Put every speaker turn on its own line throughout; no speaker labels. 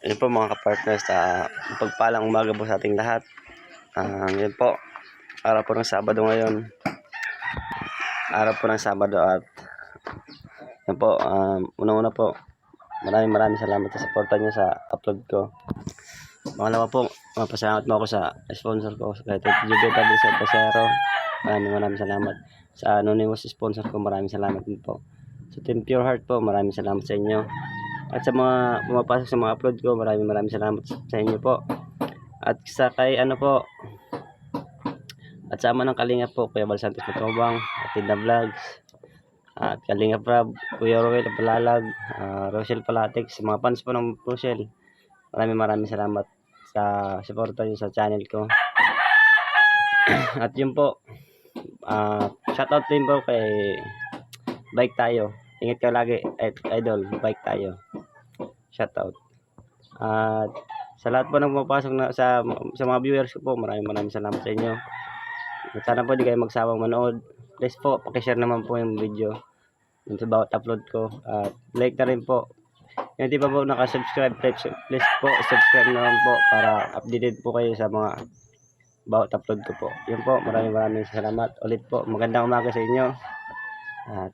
Yun po mga kapartners, pagpalang umaga po sa ating lahat. Yun po, araw po ng Sabado ngayon. Araw po ng Sabado at yun po, unang-una po, maraming salamat sa suporta niyo sa upload ko. Pangalawa po, mapasalamat mo ako sa sponsor ko, sa JBW sa Pasero. Maraming salamat. Sa anonymous sponsor ko, maraming salamat din po. Sa Team Pure Heart po, maraming salamat sa inyo. At sa mga pumapasok sa mga upload ko, maraming salamat sa inyo po. At sa kay at sama ng Kalinga po, Kuya Bal Santos Matobang, at Tinda Vlogs, at Kalinga Prab, Kuya Roel Palalag, Rochelle Palatix, mga fans po ng Rochelle. Maraming salamat sa suporta niyo sa channel ko. At yun po, shoutout din po kay Bike Tayo. Ingat kayo lagi, idol, Bike Tayo. Shoutout. At sa lahat po ng pumapasok na sa mga viewers ko po, maraming salamat sa inyo. At sana po di kayo magsawang manood. Please po, pakishare naman po yung video dun sa bawat upload ko. At like na rin po. Kung hindi pa po nakasubscribe, please po, subscribe naman po para updated po kayo sa mga bawat upload ko po. Yun po, maraming salamat. Ulit po, magandang umaga sa inyo. At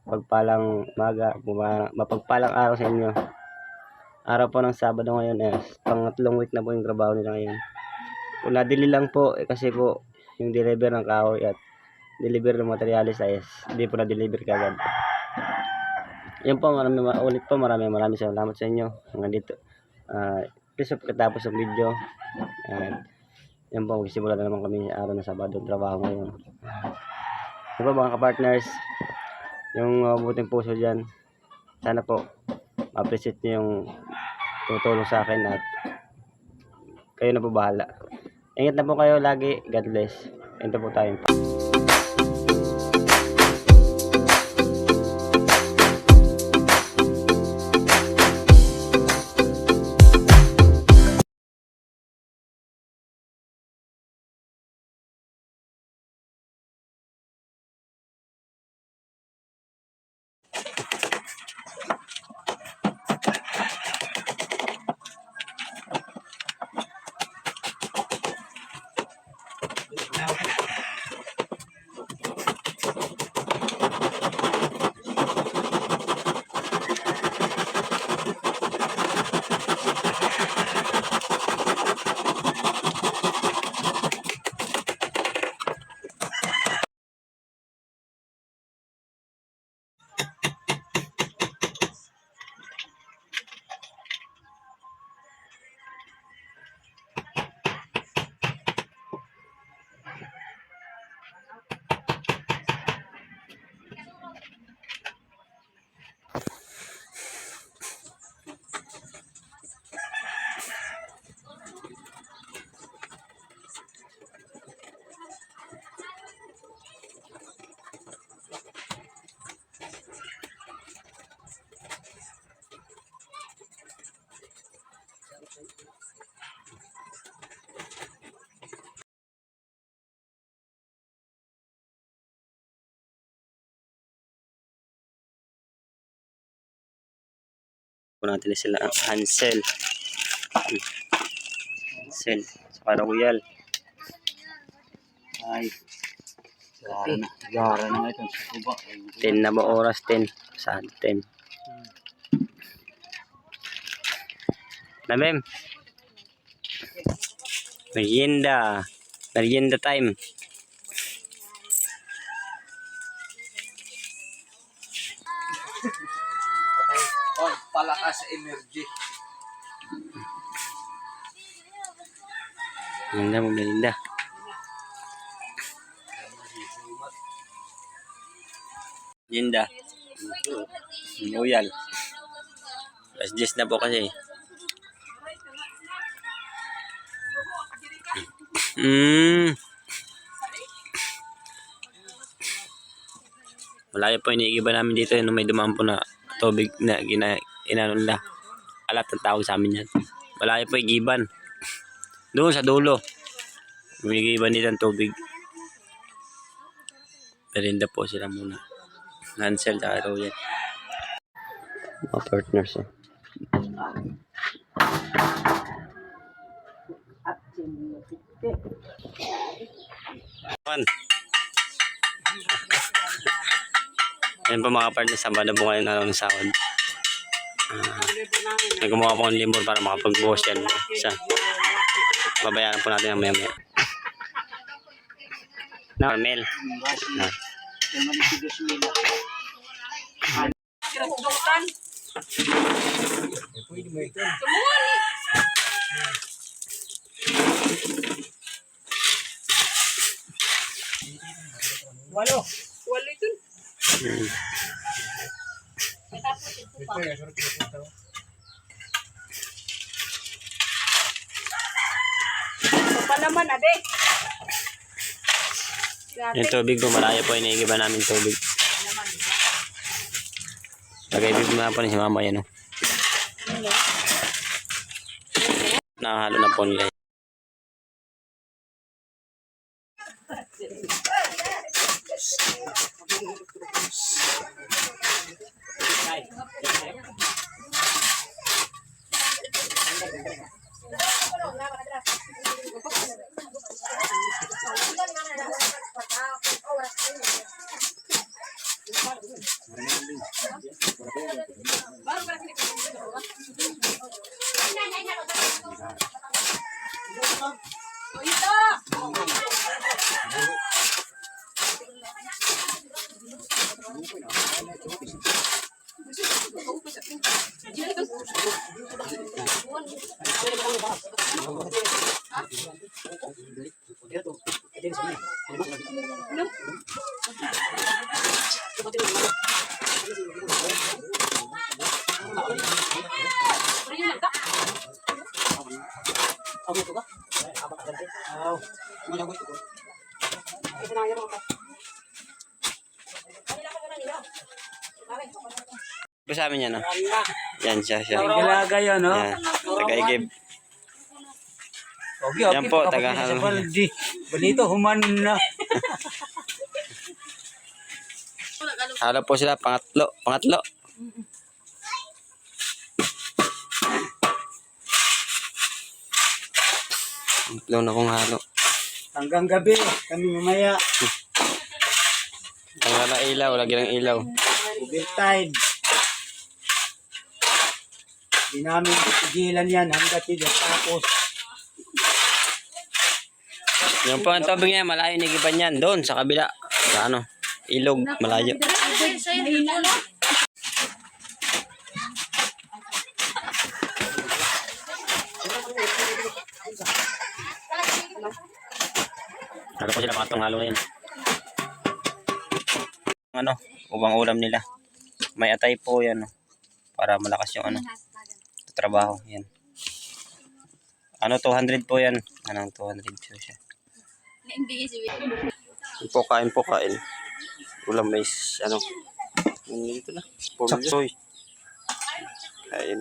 pagpalang umaga, mapagpalang araw sa inyo. Araw po ng Sabado ngayon, pangatlong week na po yung trabaho nila ngayon. Kung nadili lang po, kasi po, yung deliver ng kahoy at deliver ng materialis ay hindi po na-deliver kagad. Yun po, maraming salamat sa inyo. Hanggang dito. Please pagkatapos ng video. Yan po, magsimula na naman kami araw ng Sabado ng trabaho ngayon. Yun po mga kapartners, yung buting puso dyan, sana po ma-appreciate nyo yung tutulong sa akin at kayo na po bahala. Ingat na po kayo lagi. God bless. Ito po tayo. Po natin sila Hansel sa Royal.
Ay, gara na ito.
10 na ba oras? 10 saan? 10 na mem. Merienda time.
Palakas energy.
Merienda. Merienda. Royal. Alas 10 na po kasi. Malayo po iniigiba namin dito yung may dumaan po na tubig na inanon nila. Alat ang tawag sa amin yan. Malayo po igiban. Doon sa dulo. Umigiban dito ang tubig. Merienda po sila muna. Hansel at Royal. Mga partners. Man. Ayan po mga partner, samba na po ngayon ng sahod. May gumawa po ng limor para makapag-buhos yan. Isa. Babayaran po natin ang maya-maya. Na, Mel. Na.
Walo.
Walo ito.
Hmm.
Ito pa naman, ade.
Yung tubig po, malayo po, iniigiba namin tubig. Tagaibig na po ni si mama yan, oh. Nakahalo na po nila. Ito sa amin yan, oh. Yan siya.
Galaga yun, no?
Yan. Tagaigib.
Okay,
Yan po, taga-
Balito, human na.
Halo po sila, pangatlo. Pangatlo na kong halo.
Hanggang gabi, kami mamaya.
Ang na ilaw, lagi ng ilaw.
Overtime. Hindi namin pigilan yan hanggat hindi tapos.
Yung po ang tubig niya, malayo nigiban yan. Doon, sa kabila. Sa ano, ilog, malayo. Halo po sila pangatlong halo ngayon. Ano, ubang ulam nila. May atay po yan, oh, para malakas yung ano, trabaho. Yan. Ano, 200 po yan. Anong 200 po siya. Kain po, kain. Ulam may ano. Dito na. Saksoy. Kain.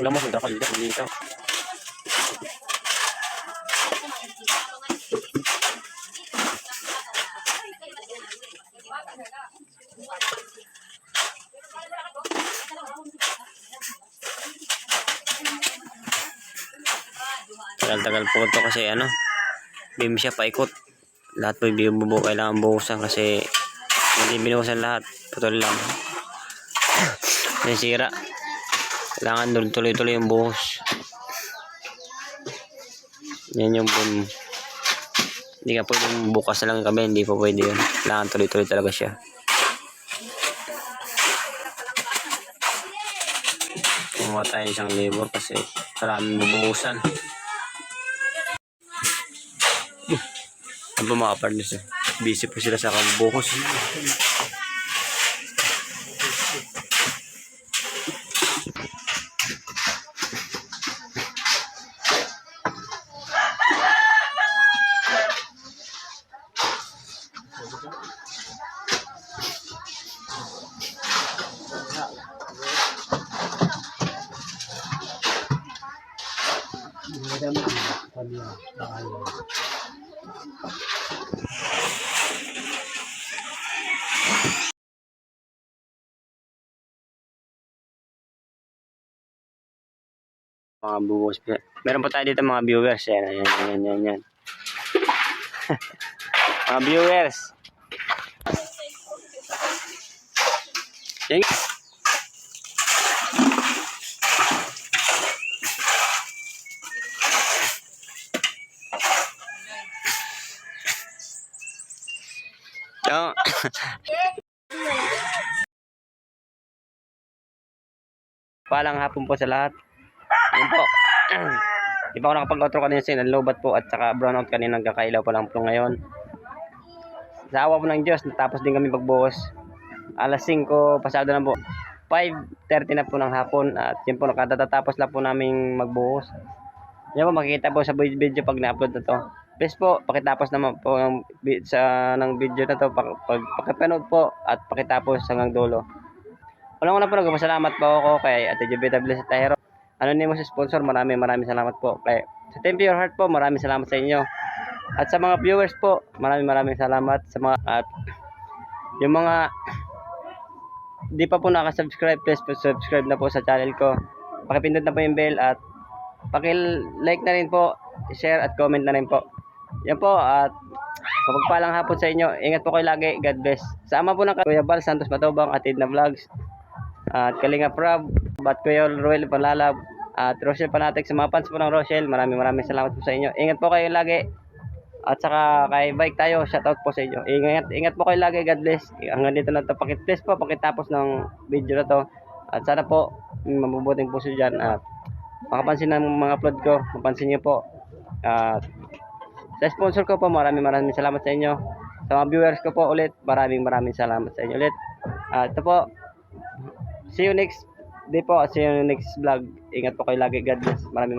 Ulam mo, sudah kali dito. Tagal-tagal po ito kasi ano, beam siya paikot. Lahat po yung kailangan buhusan kasi hindi binuhusan lahat. Putol lang. May sira. Kailangan tuloy-tuloy yung buhos. Yan yung boom. Hindi ka pwedeng bukas na lang kami. Hindi po pwede yun. Kailangan tuloy-tuloy talaga siya. Kumuha tayo isang labor kasi maraming bubuhusan. Ano ba mga partners? Busy po sila sa kabuhos.
Madam, kami tayo.
Mga buhos. Meron po tayo dito mga viewers. Yan. Mga viewers. Yan. Yan. Palang hapon po sa lahat. Yan po. Di pa ako nakapag-outro kanina sa lobat po at saka brownout kanina, nagkakailaw pa lang po ngayon. Sa awa po ng Diyos, natapos din kami pagbuhos. Alas 5, pasado na po. 5:30 na po ng hapon at yun po, nakatatapos lang po namin magbuhos. Yan po, makikita po sa video pag na-upload na to. Please po, pakitapos naman po ng video na to, pakipanood po at pakitapos hanggang dulo. Unang-una po, nagpapasalamat po ako kay Ate Jubita Blessed Tahero, anonymous sponsor. Maraming salamat po. Kay sa Team Pure Heart po, maraming salamat sa inyo. At sa mga viewers po, maraming salamat sa mga at yung mga di pa po nakasubscribe, please po subscribe na po sa channel ko. Pakipindot na po yung bell at paki-like na rin po, share at comment na rin po. Yan po at mapagpalang hapon sa inyo. Ingat po kayo lagi. God bless. Sa ama po ng Kuya Bal Santos Matubang at Edna Vlogs at Kalinga Prab at Kuya Roel Panlalab at Rochelle Panatic, sa mga fans po ng Rochelle, maraming salamat po sa inyo. Ingat po kayo lagi. At saka kay Bike Tayo, shoutout po sa inyo. Ingat po kayo lagi. God bless. Hanggang dito na to. Please po, pakitapos ng video na to. At sana po, mabubuting puso dyan. At makapansin ng mga upload ko. Mapansin niyo po. At sa sponsor ko po, maraming salamat sa inyo. Sa mga viewers ko po ulit, maraming salamat sa inyo ulit. At ito po, see you next day po. See you next vlog. Ingat po kayo lagi. God bless. Maraming